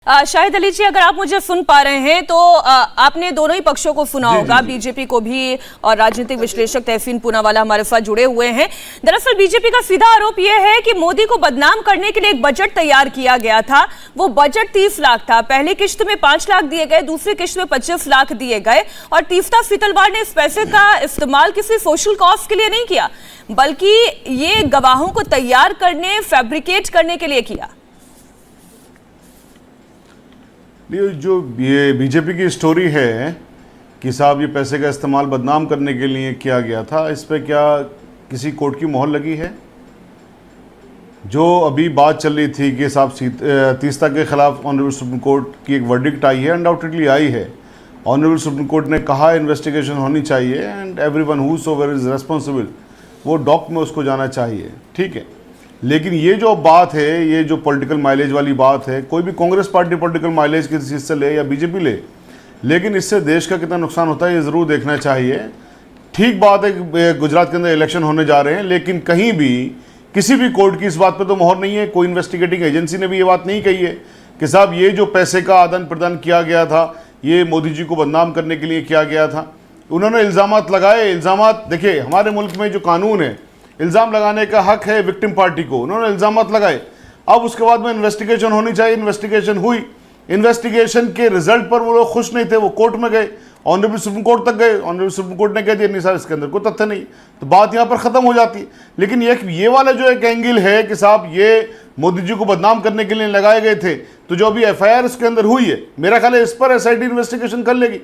शाहिद अली जी, अगर आप मुझे सुन पा रहे हैं तो आपने दोनों ही पक्षों को सुना होगा, बीजेपी को भी, और राजनीतिक विश्लेषक तहसीन पूनावाला हमारे साथ जुड़े हुए हैं। दरअसल बीजेपी का सीधा आरोप यह है कि मोदी को बदनाम करने के लिए एक बजट तैयार किया गया था। वो बजट 30 लाख था। पहली किश्त में 5 लाख दिए गए, दूसरी किश्त में 25 लाख दिए गए, और तीफ्ता सीतलवाड़ ने इस पैसे का इस्तेमाल किसी सोशल कॉज के लिए नहीं किया, बल्कि ये गवाहों को तैयार करने, फैब्रिकेट करने के लिए किया। जो ये बीजेपी की स्टोरी है कि साहब ये पैसे का इस्तेमाल बदनाम करने के लिए किया गया था, इस पे क्या किसी कोर्ट की मोहर लगी है? जो अभी बात चल रही थी कि साहब तीस्ता के खिलाफ ऑनरेबल सुप्रीम कोर्ट की एक वर्डिक्ट आई है, अनडाउटेडली आई है। ऑनरेबल सुप्रीम कोर्ट ने कहा इन्वेस्टिगेशन होनी चाहिए and everyone whosoever is responsible वो डॉक में उसको जाना चाहिए, ठीक है। लेकिन ये जो बात है, ये जो पॉलिटिकल माइलेज वाली बात है, कोई भी कांग्रेस पार्टी पॉलिटिकल माइलेज किसी चीज़ से ले या बीजेपी ले, लेकिन इससे देश का कितना नुकसान होता है ये ज़रूर देखना चाहिए। ठीक बात है गुजरात के अंदर इलेक्शन होने जा रहे हैं, लेकिन कहीं भी किसी भी कोर्ट की इस बात पे तो मोहर नहीं है। कोई इन्वेस्टिगेटिंग एजेंसी ने भी ये बात नहीं कही है कि साहब ये जो पैसे का आदान प्रदान किया गया था ये मोदी जी को बदनाम करने के लिए किया गया था। उन्होंने इल्ज़ामात लगाए। इल्ज़ामात देखिए, हमारे मुल्क में जो कानून है, इल्ज़ाम लगाने का हक है विक्टिम पार्टी को। उन्होंने इल्ज़ामात लगाए, अब उसके बाद में इन्वेस्टिगेशन होनी चाहिए। इन्वेस्टिगेशन हुई, इन्वेस्टिगेशन के रिजल्ट पर वो लोग खुश नहीं थे, वो कोर्ट में गए, ऑनरेबल सुप्रीम कोर्ट तक गए। ऑनरेबल सुप्रीम कोर्ट ने कह दिया नहीं साहब इसके अंदर कोई तथ्य नहीं, तो बात यहाँ पर ख़त्म हो जाती है। लेकिन ये वाला जो एक एंगल है कि साहब ये मोदी जी को बदनाम करने के लिए लगाए गए थे, तो जो अभी एफआईआर इसके अंदर हुई है, मेरा ख्याल है इस पर एसआईटी इन्वेस्टिगेशन कर लेगी,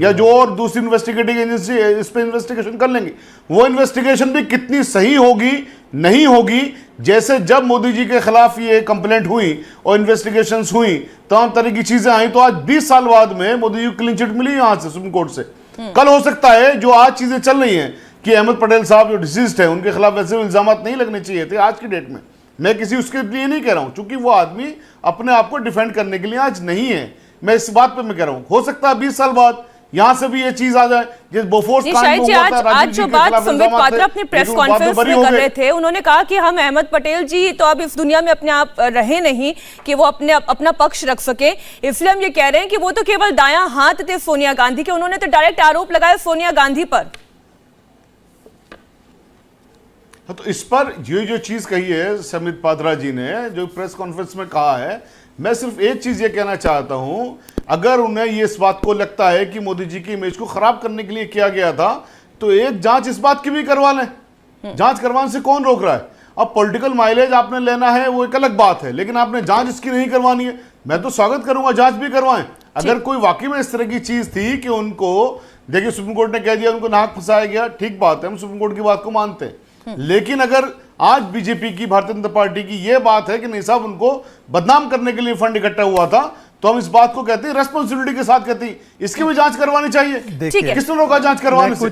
या जो और दूसरी इन्वेस्टिगेटिंग एजेंसी है इस पर इन्वेस्टिगेशन कर लेंगे। वो इन्वेस्टिगेशन भी कितनी सही होगी नहीं होगी, जैसे जब मोदी जी के खिलाफ ये कंप्लेंट हुई और इन्वेस्टिगेशंस हुई, तमाम तरह की चीजें आई, तो आज 20 साल बाद में मोदी जी को क्लीन चिट मिली यहां से सुप्रीम कोर्ट से। कल हो सकता है जो आज चीजें चल रही हैं कि अहमद पटेल साहब जो डिसीज्ड है उनके खिलाफ वैसे इल्जाम नहीं लगने चाहिए थे आज की डेट में। मैं किसी उसके लिए नहीं कह रहा हूं, क्योंकि वो आदमी अपने आप को डिफेंड करने के लिए आज नहीं है। मैं इस बात पे मैं कह रहा हूं, हो सकता है 20 साल बाद यहां से भी ये चीज आ जाए। जिस बोफोर्स कांड में आज जो बात संबित पात्रा अपनी प्रेस कॉन्फ्रेंस में कर रहे थे, उन्होंने कहा कि हम अहमद पटेल जी तो अब इस दुनिया में अपने आप रहे नहीं कि वो अपना पक्ष रख सके, इसलिए हम ये कह रहे हैं कि वो तो केवल दायां हाथ थे सोनिया गांधी के। उन्होंने तो डायरेक्ट आरोप लगाया सोनिया गांधी पर। तो इस पर ये जो चीज कही है संबित पात्रा जी ने, जो प्रेस कॉन्फ्रेंस में कहा है, मैं सिर्फ एक चीज ये कहना चाहता हूं, अगर उन्हें ये इस बात को लगता है कि मोदी जी की इमेज को खराब करने के लिए किया गया था, तो एक जांच इस बात की भी करवा लें। जांच करवाने से कौन रोक रहा है? अब पॉलिटिकल माइलेज आपने लेना है वो एक अलग बात है, लेकिन आपने जांच इसकी नहीं करवानी है। मैं तो स्वागत करूंगा, जांच भी करवाएं। अगर कोई वाकई में इस तरह की चीज थी कि उनको, देखिए सुप्रीम कोर्ट ने कह दिया उनको नाहक फंसाया गया, ठीक बात है, हम सुप्रीम कोर्ट की बात को मानते हैं। लेकिन अगर आज बीजेपी की, भारतीय जनता पार्टी की ये बात है कि नहीं साहब उनको बदनाम करने के लिए फंड इकट्ठा हुआ था, तो हम इस बात को कहते हैं रेस्पॉन्सिबिलिटी के साथ कहते हैं इसकी भी जांच करवानी चाहिए। किसने रोका जांच करवाने से?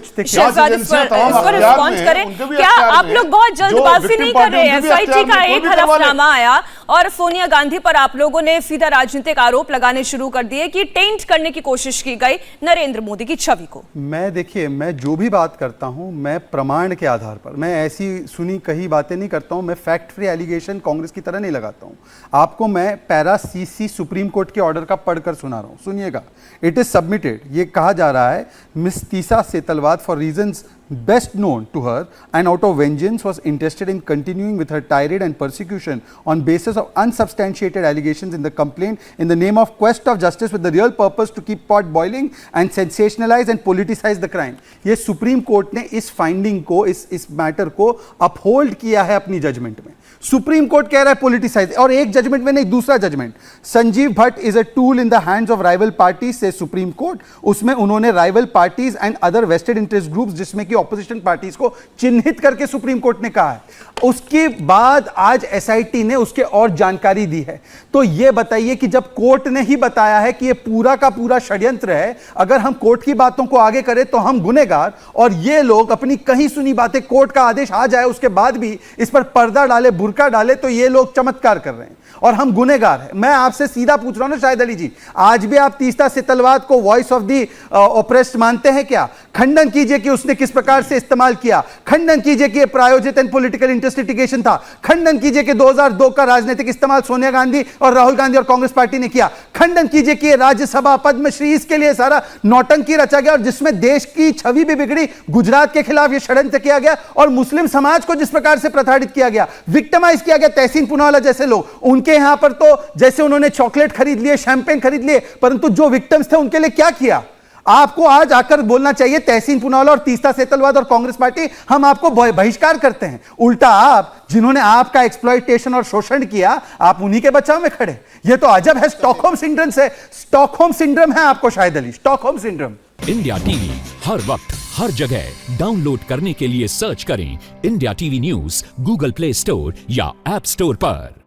क्या आप लोग बहुत जल्दबाजी नहीं कर रहे हैं? एसआईटी का एक हलफनामा आया और सोनिया गांधी पर आप लोगों ने सीधा राजनीतिक आरोप लगाने शुरू कर दिए कि टेंट करने की कोशिश की गई नरेंद्र मोदी की छवि को। मैं जो भी बात करता हूं, मैं प्रमाण के आधार पर, मैं ऐसी सुनी कही बातें नहीं करता हूं। मैं फैक्ट फ्री एलिगेशन कांग्रेस की तरह नहीं लगाता हूं। आपको मैं पैरा सीसी सुप्रीम कोर्ट के ऑर्डर का पढ़कर सुना रहा हूं, सुनिएगा। इट इज सबमिटेड, ये कहा जा रहा है, Miss Teesta Setalvad for reasons best known to her and out of vengeance was interested in continuing with her tirade and persecution on basis of unsubstantiated allegations in the complaint in the name of quest of justice with the real purpose to keep pot boiling and sensationalize and politicize the crime। ये supreme court ने इस finding को, इस matter को uphold किया है अपनी judgement में। सुप्रीम कोर्ट कह रहा है पोलिटिसाइज, और एक जजमेंट में नहीं, दूसरा judgment, Sanjeev Bhatt is a tool in the hands of rival parties से सुप्रीम कोर्ट। उसमें उन्होंने rival parties and other vested interest groups, जिसमें कि ऑपोजिशन पार्टीज को चिन्हित करके सुप्रीम कोर्ट ने कहा है। उसके बाद आज एसआईटी ने उसके और जानकारी दी है। तो यह बताइए कि जब कोर्ट ने ही बताया है कि यह पूरा का पूरा षड्यंत्र है, अगर हम कोर्ट की बातों को आगे करें तो हम गुनहगार, और ये लोग अपनी कहीं सुनी बातें, कोर्ट का आदेश आ जाए उसके बाद भी इस पर पर्दा डाले, बुर्का डाले, तो ये लोग चमत्कार कर रहे हैं। और हम गुनेगार हैं। मैं आपसे सीधा पूछ रहा हूं ना शाहिद अली जी, आज भी आप तीस्ता सेतलवाद को वॉइस ऑफ दी ओप्रेस्ड मानते हैं क्या? खंडन कीजिए कि उसने किस प्रकार से इस्तेमाल किया, खंडन कीजिए कि प्रायोजित एंड पॉलिटिकल इंटरेस्ट लिटिगेशन था, खंडन कीजिए कि 2002 का राजनीतिक इस्तेमाल सोनिया गांधी और राहुल गांधी और कांग्रेस पार्टी ने किया, खंडन कीजिए कि राज्यसभा पद्मश्री इसके लिए सारा नौटंकी रचा गया और जिसमें देश की छवि भी बिगड़ी, गुजरात के खिलाफ यह षड्यंत्र किया गया और मुस्लिम समाज को जिस प्रकार से प्रताड़ित किया गया, विक्टिमाइज किया गया। तहसीन पूनावाला जैसे लोग, उनके यहां पर तो जैसे उन्होंने चॉकलेट खरीद लिए, शैंपेन खरीद लिए, परंतु जो विक्टिम्स थे उनके लिए क्या किया? आपको आज आकर बोलना चाहिए तहसीन पूनावाला और तीस्ता सेतलवाद और कांग्रेस पार्टी हम आपको बहिष्कार करते हैं। उल्टा आप, जिन्होंने आपका एक्सप्लॉइटेशन और शोषण किया, आप उन्हीं के बचाव में खड़े। यह तो अजब है। स्टॉकहोम सिंड्रोम से, स्टॉकहोम सिंड्रोम है आपको Shahid Ali, Stockholm syndrome. India TV हर वक्त हर जगह डाउनलोड करने के लिए सर्च करें India TV news Google Play Store या ऐप स्टोर पर।